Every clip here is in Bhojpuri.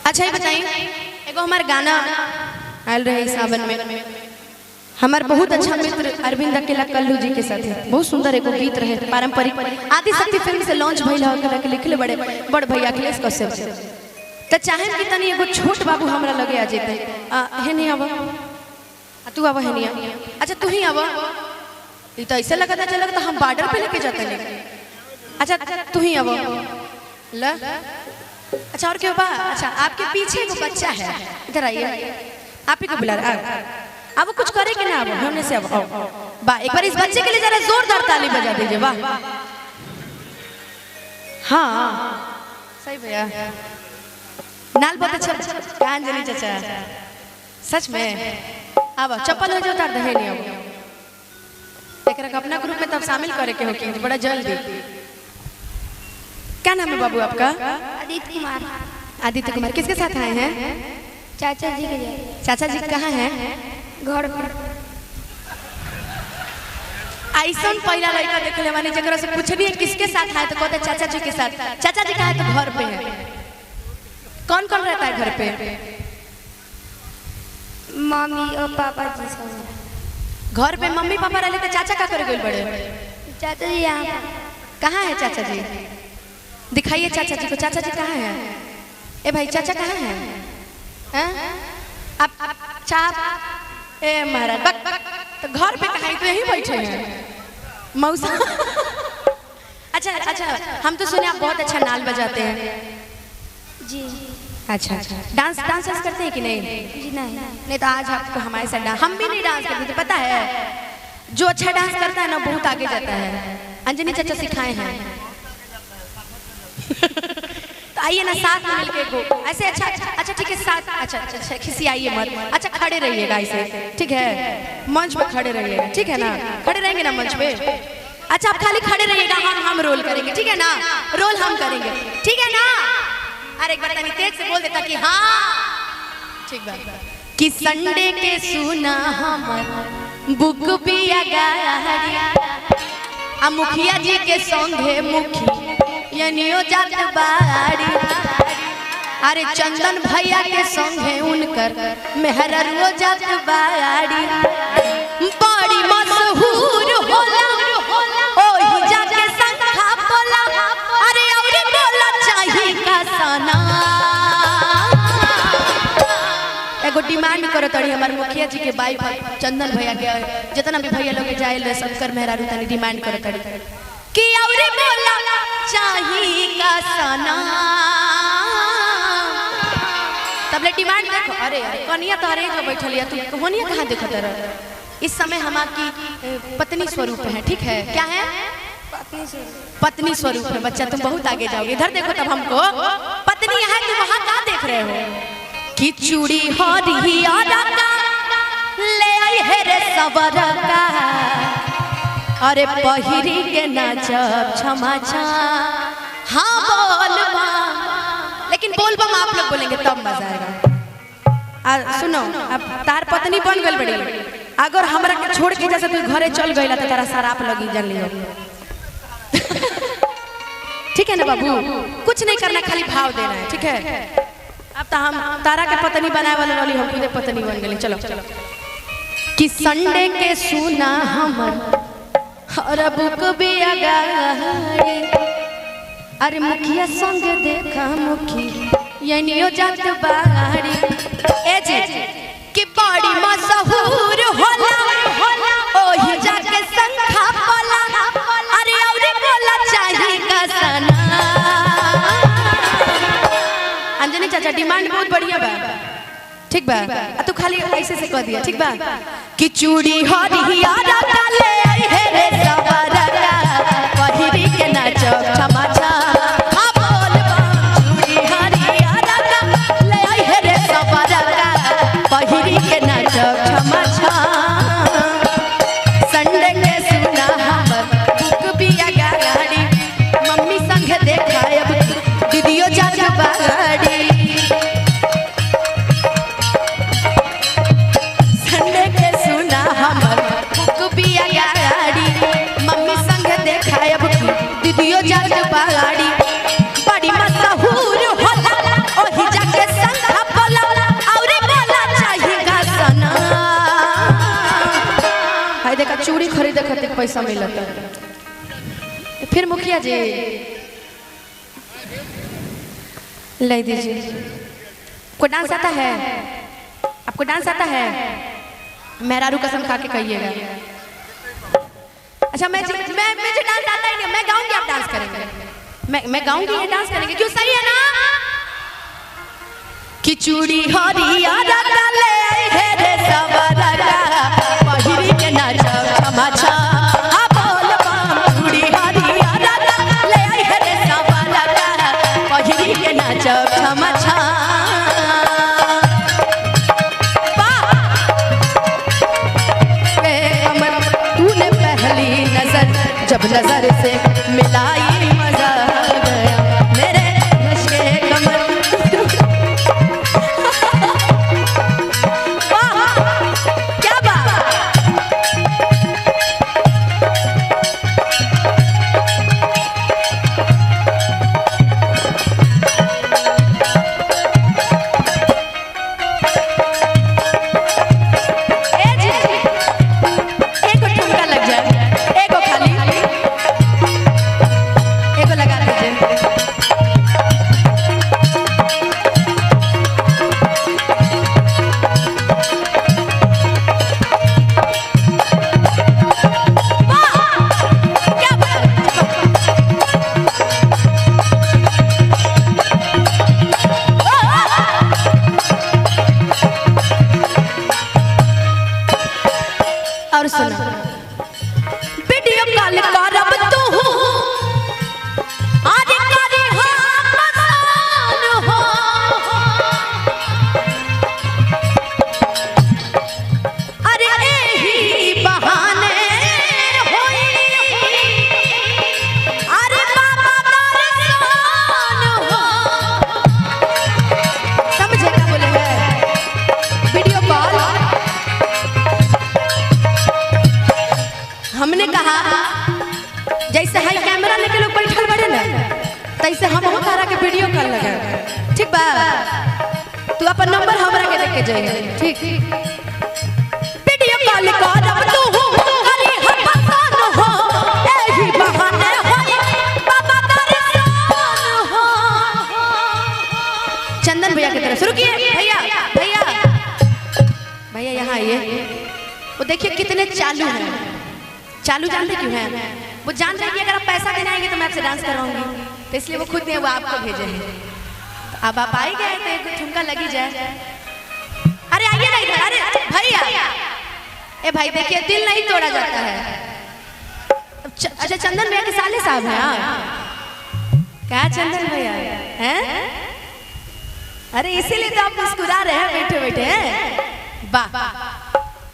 अच्छा ये बताइए, एगो हमार गाना आयल रहे सावन में, हमार बहुत अच्छा मित्र अरविंद अकेला कल्लू जी के साथ बहुत सुंदर एगो गीत रहे पारंपरिक आदिशक्ति फिल्म से लॉन्च भइल के लिखले बड़ भैया अखिलेश कश्यप से। तो चाहे कि तनी एगो छोट बाबू हमरा लगे आ जेते हे नहीं आवा तू आवा है नहीं। अच्छा तू ही आवा, ये तो ऐसे लगता चला तो हम बॉर्डर पे लेके जाते हैं। अच्छा तू ही आवा ल। अच्छा और क्यों बा? अच्छा आपके पीछे एगो बच्चा है, इधर आइए, आप ही को बुला रहा अब कुछ करे कि ना? अब हमने से अब वाह, एक बार इस बच्चे के लिए जरा जोरदार ताली बजा दीजिए। वाह हाँ सही भैया, नाल बहुत अच्छा कान जनी चाचा, सच में। अब चप्पल हो जाता है नहीं, अब एक अपना ग्रुप में तब शामिल करे के हो कि बड़ा जल्दी। क्या नाम है बाबू आपका? आदित्य कुमार। आदित्य कुमार किसके साथ आए हैं? चाचा जी के। चाचा जी कहाँ हैं? घर पर। ऐसा पहला लड़का देख ले मानी जगह से पूछनी है किसके साथ आए तो कहते चाचा जी के साथ। चाचा जी कहाँ है? तो घर पे है। कौन कौन रहता है घर पे? मम्मी और पापा जी सब। घर पे मम्मी पापा रहते तो चाचा क्या करे गए बड़े? चाचा जी यहाँ कहाँ है चाचा जी? दिखाइए चाचा जी को। चाचा जी कहाँ है? ए भाई चाचा कहाँ है? आप चाप ए महाराज तो घर पे कहीं तो यही बैठे हैं मौसा। अच्छा अच्छा, हम तो सुने आप बहुत अच्छा नाल बजाते हैं जी। अच्छा अच्छा, डांस डांस करते हैं कि नहीं? जी नहीं तो आज आपको हमारे साथ डांस, हम भी नहीं डांस करते थे पता है। जो अच्छा डांस करता है ना बहुत आगे जाता है। अंजनी चाचा सिखाए हैं। तो आइए ना साथ में मिलके गो ऐसे। अच्छा अच्छा ठीक है साथ। अच्छा अच्छा खिसी आइए मत। अच्छा खड़े रहिएगा ऐसे, ठीक है? मंच पे खड़े रहिएगा, ठीक है ना? खड़े रहेंगे ना मंच पे? अच्छा आप खाली खड़े रहिएगा, हम रोल करेंगे, ठीक है ना? रोल हम करेंगे, ठीक है ना? अरे एक बार तनी तेज से बोल देता कि हाँ ठीक बात। कि संडे के सुना हमर बुक पिया गाड़ी आ मुखिया जी के संगे मुखी यनियो जात बाड़ी। अरे चंदन भैया के संगे उनकर मेहररुओ जात बाड़ी। बड़ी मशहूर होला ओही जाके संखा बोला। अरे और बोला चाहिए का सना एगो डिमांड करो तड़ी हमार मुखिया जी के बाई चंदन भैया के जितना भी भैया लोग जाए शंकर मेहरारू तनी डिमांड करो तड़ी कि औरे बोला चाहिए का सना। तबले डिमांड देखो। अरे कनिया तो अरे जो बैठल है तू कहानिया कहाँ देखो तेरा? इस समय हम आपकी पत्नी स्वरूप है, ठीक है? क्या है? पत्नी स्वरूप है। बच्चा तुम बहुत आगे जाओगे। इधर देखो तब हमको पत्नी है कि वहाँ क्या देख रहे हो? कि चूड़ी हरिया ले आई है रे सवरा का। अरे पहिरी के नाचब क्षमा छा। हाँ बोलबा, लेकिन बोलबम आप लोग बोलेंगे तब मजा आएगा। सुनो अब तार पत्नी बन गई बड़ी, अगर हमरा के छोड़ के जैसे तू घरे चल गई तो तेरा शराब लगी जान लियो। ठीक है ना बाबू? कुछ नहीं करना, खाली भाव देना है, ठीक है? अब तो हम तारा के पत्नी बनाए वाले वाली हम खुदे पत्नी बन गई। चलो चलो। कि संडे के सुना हमर और बुक भी गाड़ी। अरे मुखिया संग देखा मुखी यनियो जात बाड़ी। ए जी कि बड़ी मशहूर होला ओही जाके संखा बोला। अरे और बोला चाहिए का सना। अंजनी चाचा डिमांड बहुत बढ़िया बा, ठीक बा? तू खाली ऐसे से कह दिया, ठीक बा? कि चूड़ी हरिया ले आई है रे सवरा का। पहिरी के नाचब क्षमा छा। हाँ बोलबा चूड़ी हरिया ले आई है रे सवरा का। पहिरी के नाचब क्षमा छा। संडे के सुना हमर बुक बिया गाड़ी। मम्मी संग देखा अब दीदियो जात बाड़ी। संडे के सुना हमर बुक हाय देखा चूड़ी खरीदे खातिर पैसा मिलता है। फिर मुखिया जी ले दीजिए। को डांस आता है? आपको डांस आता है? मेहरारू कसम खा के कहिएगा। अच्छा मुझे डांस आता है, मैं गाऊंगी आप डांस करेंगे। मैं गाऊंगी ये डांस करेंगे, क्यों? सही है ना? कि चूड़ी हरिया ले हे रे सवरगा पहिरी के नाचा छमाछा आ बोल बम। चूड़ी हरिया ले हे रे सवरगा पहिरी के नाचा छमाछा। तूने पहली नजर जब नजर से मिलाई मजा गया मेरे नशे कमर। क्या बात। और सुनो वीडियो कॉल करब तू आज करे हम हो। अरे एही बहाने होई अरे बाबा दर्शन हो। समझे क्या बोले हैं? वीडियो कॉल हमने कहा जैसे हाई कैमरा लेके लोग बैठल बड़े ना, तैसे हम तारा के वीडियो कॉल लगा। ठीक बा? तू अपन नंबर हमरा के देके जाइए। ठीक वीडियो कॉल करब तू अरे हम पसंद हो एही बहाने होई बाबा दर्शन हो। चंदन भैया की तरफ शुरू किए। भैया भैया भैया यहाँ आइए। वो देखिए कितने चालू हैं। चालू जानते क्यों है? वो जान रहे हैं कि अगर आप पैसा देने आएंगे तो मैं आपसे डांस करवाऊंगी, तो इसलिए वो खुद ने वो आपको भेजे हैं। तो अब आप आए गए तो एक ठुमका लगी जाए। अरे आइए ना इधर। अरे भैया ए भाई देखिए दिल नहीं तोड़ा जाता है। अच्छा चंदन भैया के साले साहब हैं आप? क्या चंदन भैया हैं? अरे इसीलिए तो आप मुस्कुरा रहे हैं बैठे बैठे। वाह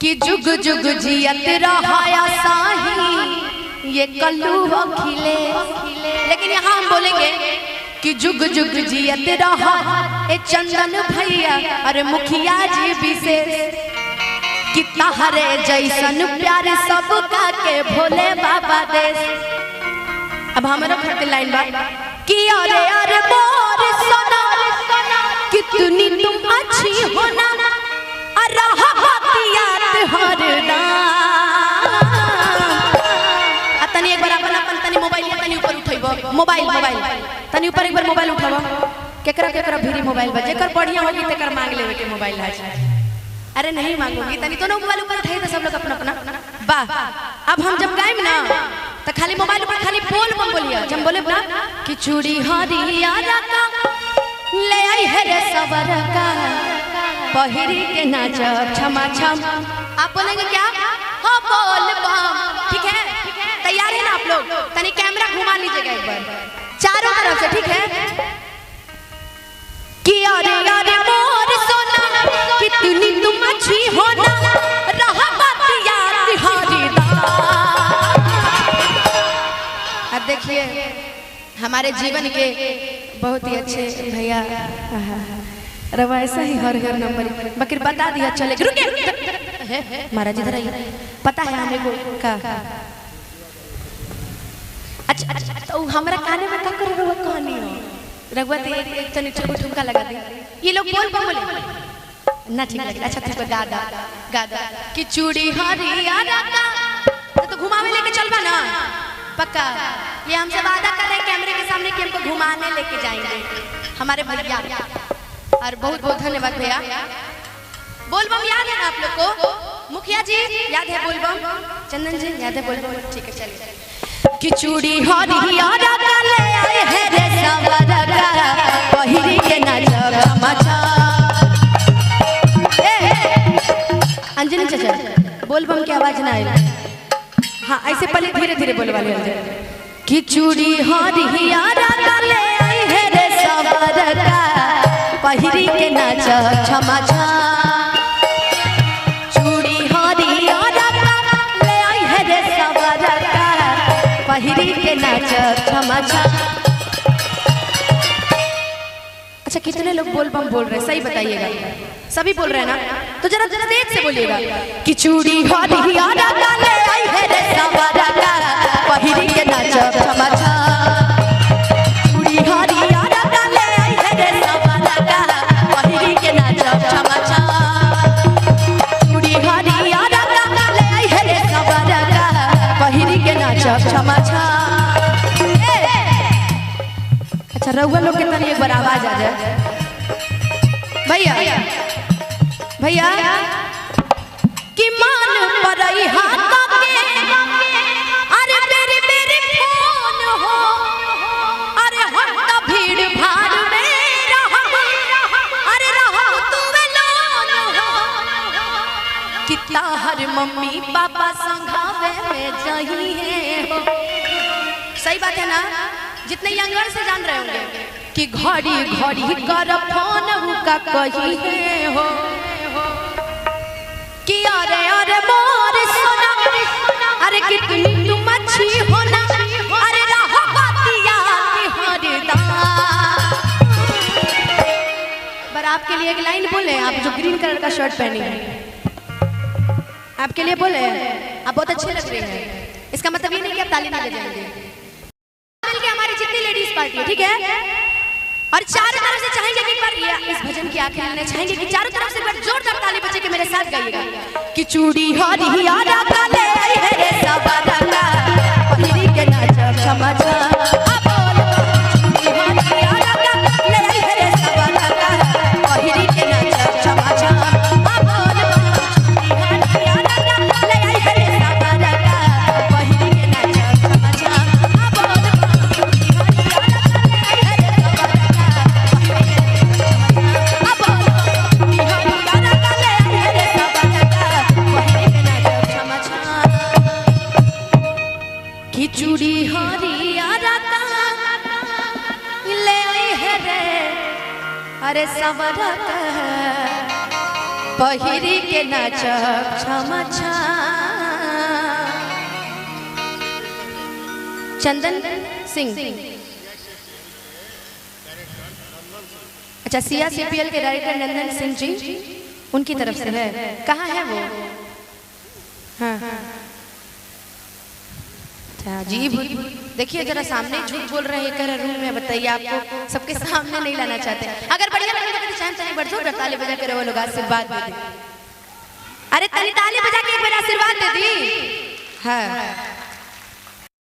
कि जुग जुग जियत रहाया साही ये कल्लू हो खिले। लेकिन यहाँ हम बोलेंगे कि जुग जुग जियत रहा ए चंदन भैया अरे मुखिया जी विशेष कि तहरे जैसन प्यार सबका के भोले बाबा देश। अब हमारा खड़े लाइन बात कि अरे अरे मोर सोना कितनी तुम अच्छी हो ना तनी एक बार अपन तनी मोबाइल तनी ऊपर उठैबो। मोबाइल तनी ऊपर एक बार मोबाइल उठाबो। केकरा केकरा भीरी मोबाइल बा जेकर बढ़िया होगी तेकर मांग लेवे के मोबाइल है। अरे नहीं मांगूंगी तनी तो मोबाइल ऊपर उठाई तो सब लोग अपना अपना। वाह अब हम जब गाएम ना तो खाली मोबाइल ऊपर खाली बोल बम बोलिए। जब बोले ना कि चूड़ी हरिया राका ले आई है रे सवरका पहिरी के नाचा छमा छम। आप बोलेंगे क्या? हाँ बोल बम। ठीक है तैयार है ना आप लोग? तनी कैमरा घुमा लीजिएगा एक बार चारों तरफ से। ठीक है कि अरे अरे मोर सोना कितनी तुम अच्छी हो ना रहा बतिया तिहारी दा। अब देखिए हमारे जीवन के बहुत ही अच्छे भैया रवा ऐसा ही हर नंबर बकर बता दिया चले। रुके महाराज इधर आइए। पता है हमें को का? अच्छा तो हमरा काने में का कर रहा कहानी हो रघुवत एक तनी ठुमका लगा दे। ये लोग बोल बोले ना ठीक है। अच्छा ठीक है गा कि चूड़ी हरिया राका पक्का ये हमसे वादा कर रहे हैं कैमरे के सामने कि हमको घुमाने लेके जाएंगे हमारे भैया। और बहुत बहुत धन्यवाद भैया। बोलबम याद है ना आप लोग को? मुखिया जी याद है बोलबम? चंदन जी याद है बोलबम? ठीक है चलिए। किचूड़ी हरिया ले आए है रे सवरगा पहिरी के नाच मचा। अंजलि चाचा बोलबम की आवाज ना आए। हाँ ऐसे पहले धीरे धीरे बोले वाले किचूड़ी हरिया ले आई है रे सवरगा पहिरी के नाच छमा छा। चूड़ी हरिया ले आई है रे सवरगा पहिरी के नाच छमा छा। अच्छा कितने लोग बोलबम बोल रहे हैं सही बताइएगा? सभी बोल रहे हैं ना? तो जरा जरा तेज से बोलिएगा कि चूड़ी हरिया ले आई है रे सवरगा पहिरी के नाच छमा छा। चूड़ी हरिया ले आई है रे सवरगा पहिरी के नाच छमा छा। चूड़ी हरिया ले आई है रे सवरगा पहिरी के नाच छमा छा। अच्छा रउआ लोग के तनी एक बार आवाज आ जाए भैया भैया कि मान परई हाथ के अरे मेरे मेरे फोन हो अरे हट भीड़ भाड़ में रहा अरे रहा तू लोन हो कितना हर मम्मी पापा संघावे में जाही है हो। सही बात है ना? जितने यंगर से जान रहे होंगे कि घड़ी घड़ी कर फोन का कही है हो कि अरे अरे मोर सोना अरे कितनी तुम अच्छी हो ना अरे रहा बातिया की हरदा। पर आपके लिए एक लाइन बोले आप जो ग्रीन कलर का शर्ट पहनी है आपके लिए बोले आप बहुत अच्छे लग रहे हैं। इसका मतलब ये नहीं कि आप ताली नहीं बजाएंगे। हमारी जितनी लेडीज पार्टी है ठीक है और चारों तरफ से चाहेंगे कि एक बार ये इस भजन की आखिरी में चाहेंगे कि चारों तरफ से एक जोरदार ताली बजे के मेरे साथ गाइएगा कि चूड़ी हरिया ले आई है रे सवरगा पहिरी के नाच छमा छा। चूड़ी हरिया ले आई है रे सवरगा पहिरी के नाच छमा छा। चूड़ी हरिया ले आई है रे अरे सवरगा पहिरी के नाच छमा छा। चंदन सिंह अच्छा सिया सीपीएल के डायरेक्टर नंदन सिंह जी उनकी तरफ से है। कहाँ है वो? हाँ जी देखिए जरा सामने झूठ बोल रहे हैं कह रहे रूम में बताइए आपको सबके सामने नहीं लाना चाहते। अगर बढ़िया लगे तो चाहे चाहे बढ़ जोर ताली बजा के वो लोग आशीर्वाद दे दे। अरे ताली बजा के एक बार आशीर्वाद दे दी। हाँ